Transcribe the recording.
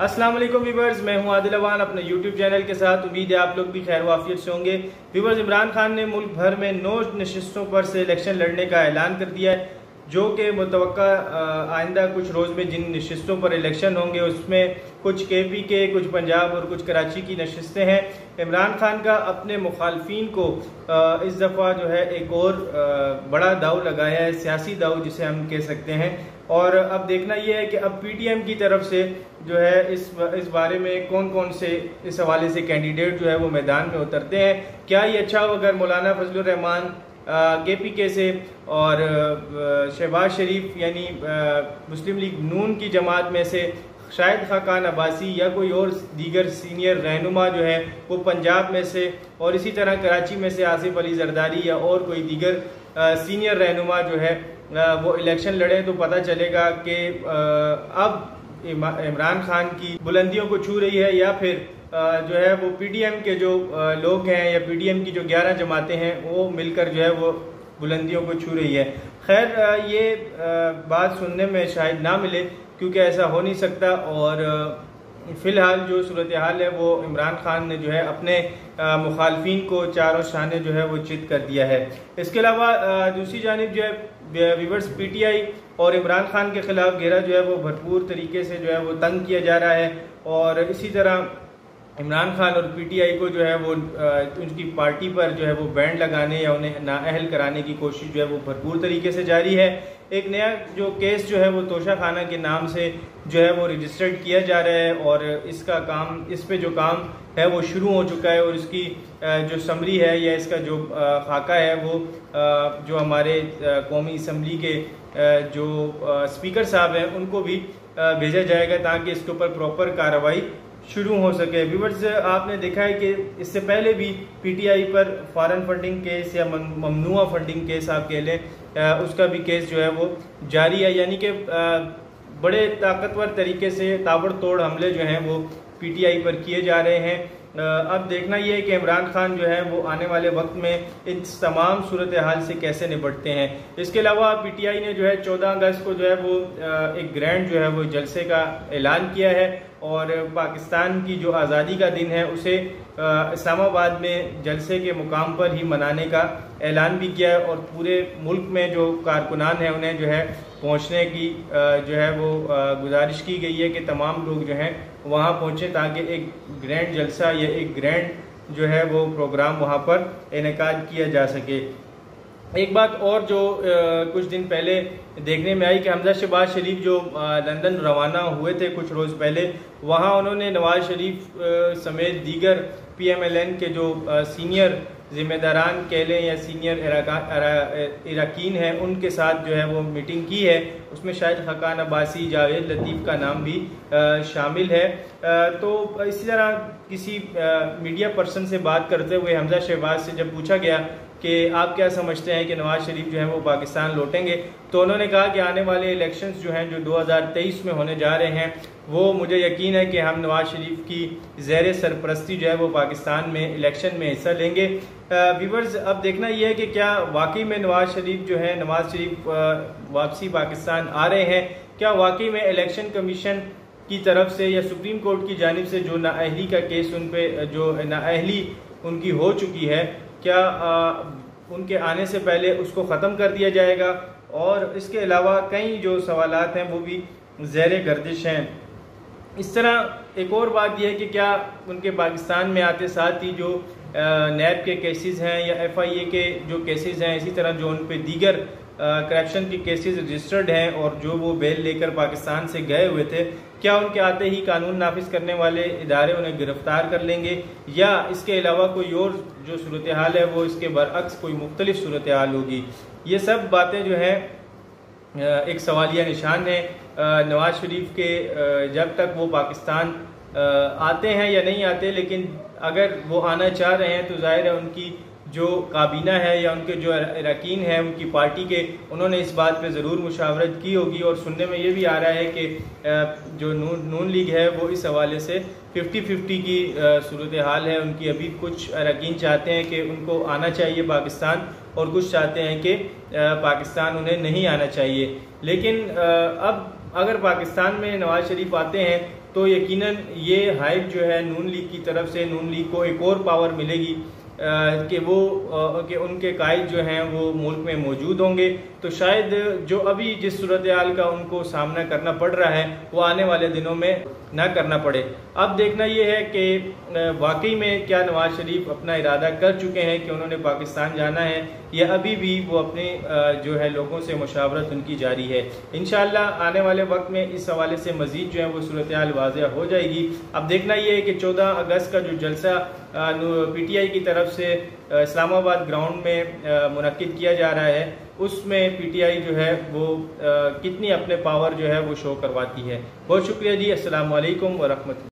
अस्सलाम वालेकुम व्यूवर्स, मैं हूं आदिल अवान अपने यूट्यूब चैनल के साथ। उम्मीद है आप लोग भी खैर वाफियत से होंगे। व्यूवर्स, इमरान खान ने मुल्क भर में 9 नशिस्तों पर से इलेक्शन लड़ने का ऐलान कर दिया है, जो कि मुतवक्का आइंदा कुछ रोज़ में जिन नशिस्तों पर इलेक्शन होंगे उसमें कुछ KP के, कुछ पंजाब और कुछ कराची की नशिस्तें हैं। इमरान खान का अपने मुखालफिन को इस दफ़ा जो है एक और बड़ा दाव लगाया है, सियासी दाव जिसे हम कह सकते हैं। और अब देखना यह है कि अब PTM की तरफ से जो है इस बारे में कौन कौन से इस हवाले से कैंडिडेट जो है वो मैदान में उतरते हैं। क्या ये अच्छा हो अगर मौलाना फजलुर रहमान KPK से और शहबाज शरीफ यानी मुस्लिम लीग नून की जमात में से शायद खाकान अब्बासी या कोई और दीगर सीनियर रहनुमा जो है वो पंजाब में से, और इसी तरह कराची में से आसिफ अली जरदारी या और कोई दीगर सीनियर रहनुमा जो है वो इलेक्शन लड़े, तो पता चलेगा कि अब इमरान खान की बुलंदियों को छू रही है या फिर जो है वो PTM के जो लोग हैं या PTM की जो 11 जमातें हैं वो मिलकर जो है वो बुलंदियों को छू रही है। खैर ये बात सुनने में शायद ना मिले क्योंकि ऐसा हो नहीं सकता, और फ़िलहाल जो सूरत हाल है वो इमरान खान ने जो है अपने मुखालफिन को चारों शाने जो है वो चित कर दिया है। इसके अलावा दूसरी जानिब जो है व्यूवर्स, PTI और इमरान खान के खिलाफ घेरा जो है वो भरपूर तरीके से जो है वो तंग किया जा रहा है, और इसी तरह इमरान खान और PTI को जो है वो उनकी पार्टी पर जो है वो बैंड लगाने या उन्हें नाअहल कराने की कोशिश जो है वो भरपूर तरीके से जारी है। एक नया जो केस जो है वो तोशा खाना के नाम से जो है वो रजिस्टर्ड किया जा रहा है, और इस पे जो काम है वो शुरू हो चुका है, और इसकी जो समरी है या इसका जो खाका है वो जो हमारे कौमी असम्बली के जो स्पीकर साहब हैं उनको भी भेजा जाएगा ताकि इसके ऊपर प्रॉपर कार्रवाई शुरू हो सके। व्यूअर्स, आपने देखा है कि इससे पहले भी PTI पर फॉरेन फंडिंग केस या ममनुआ फंडिंग केस आप कह लें, उसका भी केस जो है वो जारी है, यानी कि बड़े ताकतवर तरीके से ताबड़तोड़ हमले जो हैं वो PTI पर किए जा रहे हैं। अब देखना यह है कि इमरान खान जो है वो आने वाले वक्त में इन तमाम सूरत हाल से कैसे निपटते हैं। इसके अलावा PTI ने जो है 14 अगस्त को जो है वो एक ग्रैंड जो है वो जलसे का ऐलान किया है, और पाकिस्तान की जो आज़ादी का दिन है उसे इस्लामाबाद में जलसे के मुकाम पर ही मनाने का ऐलान भी किया है, और पूरे मुल्क में जो कारकुनान हैं उन्हें जो है पहुंचने की जो है वो गुजारिश की गई है कि तमाम लोग जो हैं वहां पहुंचे ताकि एक ग्रैंड जलसा या एक ग्रैंड जो है वो प्रोग्राम वहां पर इनेकाद किया जा सके। एक बात और जो कुछ दिन पहले देखने में आई कि हमजा शहबाज शरीफ जो लंदन रवाना हुए थे कुछ रोज़ पहले, वहाँ उन्होंने नवाज शरीफ समेत दीगर PMLN के जो सीनियर जिम्मेदारान कह लें या सीनियर इराकीन हैं उनके साथ जो है वो मीटिंग की है। उसमें शायद खाकान अब्बासी, जावेद लतीफ़ का नाम भी शामिल है। तो इसी तरह किसी मीडिया पर्सन से बात करते हुए हमजा शहबाज से जब पूछा गया कि आप क्या समझते हैं कि नवाज शरीफ जो है वो पाकिस्तान लौटेंगे, तो उन्होंने कहा कि आने वाले इलेक्शंस जो हैं जो 2023 में होने जा रहे हैं वो मुझे यकीन है कि हम नवाज शरीफ की ज़ेर सरपरस्ती जो है वो पाकिस्तान में इलेक्शन में हिस्सा लेंगे। व्यूवर्स, अब देखना यह है कि क्या वाकई में नवाज शरीफ वापसी पाकिस्तान आ रहे हैं, क्या वाकई में इलेक्शन कमीशन की तरफ से या सुप्रीम कोर्ट की जानिब से जो नाअहली का केस उन पर जो नाअहली उनकी हो चुकी है, क्या उनके आने से पहले उसको ख़त्म कर दिया जाएगा। और इसके अलावा कई जो सवालात हैं वो भी ज़ेर गर्दिश हैं। इस तरह एक और बात यह है कि क्या उनके पाकिस्तान में आते साथ ही जो नैब के केसेस हैं या FIA के जो केसेस हैं, इसी तरह जो उन पे दीगर करप्शन के केसेस रजिस्टर्ड हैं और जो वो बेल लेकर पाकिस्तान से गए हुए थे, क्या उनके आते ही कानून नाफिज करने वाले इदारे उन्हें गिरफ्तार कर लेंगे, या इसके अलावा कोई और जो सूरत हाल है वो इसके बरअक्स कोई मुख्तलिफ सूरत हाल होगी। ये सब बातें जो हैं एक सवालिया निशान है नवाज शरीफ के जब तक वो पाकिस्तान आते हैं या नहीं आते, लेकिन अगर वो आना चाह रहे हैं तो जाहिर है उनकी जो काबीना है या उनके जो अरकान हैं उनकी पार्टी के, उन्होंने इस बात पे ज़रूर मुशावरत की होगी। और सुनने में ये भी आ रहा है कि जो नून लीग है वो इस हवाले से 50-50 की सूरत हाल है उनकी। अभी कुछ अरकान चाहते हैं कि उनको आना चाहिए पाकिस्तान, और कुछ चाहते हैं कि पाकिस्तान उन्हें नहीं आना चाहिए। लेकिन अब अगर पाकिस्तान में नवाज शरीफ आते हैं तो यकीनन ये हाइप जो है नून लीग की तरफ से, नून लीग को एक और पावर मिलेगी कि उनके कायद जो हैं वो मुल्क में मौजूद होंगे। तो शायद जो अभी जिस सूरत हाल का उनको सामना करना पड़ रहा है वो आने वाले दिनों में ना करना पड़े। अब देखना ये है कि वाकई में क्या नवाज शरीफ अपना इरादा कर चुके हैं कि उन्होंने पाकिस्तान जाना है, या अभी भी वो अपने जो है लोगों से मुशावरत उनकी जारी है। इंशाअल्लाह आने वाले वक्त में इस हवाले से मजीद जो है वो सूरत हाल वाज़ेह हो जाएगी। अब देखना ये है कि 14 अगस्त का जो जलसा PTI की तरफ से इस्लामाबाद ग्राउंड में मुनक्किद किया जा रहा है, उसमें PTI जो है वो कितनी अपने पावर जो है वो शो करवाती है। बहुत शुक्रिया जी। अस्सलाम वालेकुम व रहमतुल्लाह।